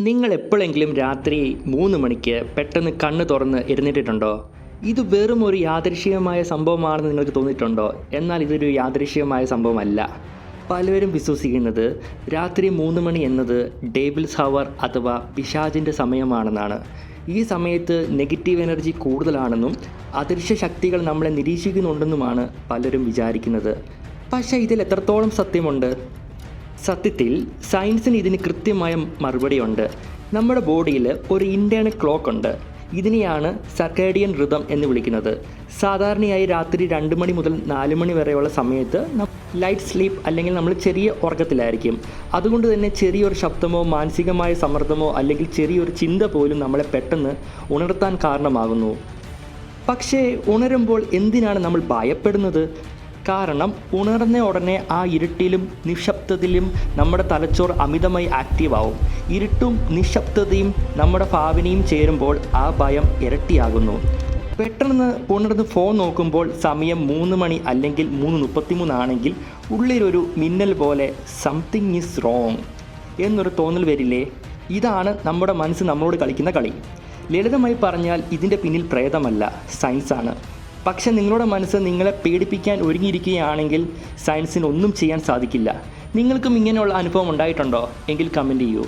നിങ്ങൾ എപ്പോഴെങ്കിലും രാത്രി 3 മണിക്ക് പെട്ടെന്ന് കണ്ണ് തുറന്ന് എഴുന്നേറ്റിട്ടുണ്ടോ? ഇത് വെറും ഒരു യാദൃശ്ചികമായ സംഭവമാണെന്ന് നിങ്ങൾക്ക് തോന്നിയിട്ടുണ്ടോ? എന്നാൽ ഇതൊരു യാദൃശ്ചികമായ സംഭവമല്ല. പലരും വിശ്വസിക്കുന്നത് രാത്രി 3 മണി എന്നത് ഡേവിൾസ് ഹവർ അഥവാ പിശാചിൻ്റെ സമയമാണെന്നാണ്. ഈ സമയത്ത് നെഗറ്റീവ് എനർജി കൂടുതലാണെന്നും അദൃശ്യ ശക്തികൾ നമ്മളെ നിരീക്ഷിക്കുന്നുണ്ടെന്നുമാണ് പലരും വിചാരിക്കുന്നത്. പക്ഷേ ഇതിൽ എത്രത്തോളം സത്യമുണ്ട്? സത്യത്തിൽ സയൻസിന് ഇതിന് കൃത്യമായ മറുപടിയുണ്ട്. നമ്മുടെ ബോഡിയിൽ ഒരു ഇൻറ്റേർണൽ ക്ലോക്ക് ഉണ്ട്. ഇതിനെയാണ് സർക്കേഡിയൻ റിതം എന്ന് വിളിക്കുന്നത്. സാധാരണയായി രാത്രി 2 മണി മുതൽ 4 മണി വരെയുള്ള സമയത്ത് ലൈറ്റ് സ്ലീപ്പ് അല്ലെങ്കിൽ നമ്മൾ ചെറിയ ഉറക്കത്തിലായിരിക്കും. അതുകൊണ്ട് തന്നെ ചെറിയൊരു ശബ്ദമോ മാനസികമായ സമ്മർദ്ദമോ അല്ലെങ്കിൽ ചെറിയൊരു ചിന്ത പോലും നമ്മളെ പെട്ടെന്ന് ഉണർത്താൻ കാരണമാകുന്നു. പക്ഷേ ഉണരുമ്പോൾ എന്തിനാണ് നമ്മൾ ഭയപ്പെടുന്നത്? കാരണം ഉണർന്ന ഉടനെ ആ ഇരുട്ടിലും നിശബ്ദതയിലും നമ്മുടെ തലച്ചോർ അമിതമായി ആക്റ്റീവ് ആവും. ഇരുട്ടും നിശബ്ദതയും നമ്മുടെ ഭാവനയും ചേരുമ്പോൾ ആ ഭയം ഇരട്ടിയാകുന്നു. പെട്ടെന്ന് ഉണർന്ന് ഫോൺ നോക്കുമ്പോൾ സമയം 3 മണി അല്ലെങ്കിൽ 3:33 ആണെങ്കിൽ ഉള്ളിലൊരു മിന്നൽ പോലെ സംതിങ് ഈസ് റോങ് എന്നൊരു തോന്നൽ വരില്ലേ? ഇതാണ് നമ്മുടെ മനസ്സ് നമ്മളോട് കളിക്കുന്ന കളി. ലളിതമായി പറഞ്ഞാൽ ഇതിൻ്റെ പിന്നിൽ പ്രേതമല്ല, സയൻസാണ്. പക്ഷെ നിങ്ങളുടെ മനസ്സ് നിങ്ങളെ പേടിപ്പിക്കാൻ ഒരുങ്ങിയിരിക്കുകയാണെങ്കിൽ സയൻസിന് ഒന്നും ചെയ്യാൻ സാധിക്കില്ല. നിങ്ങൾക്കും ഇങ്ങനെയുള്ള അനുഭവം ഉണ്ടായിട്ടുണ്ടോ? എങ്കിൽ കമൻറ്റ് ചെയ്യൂ.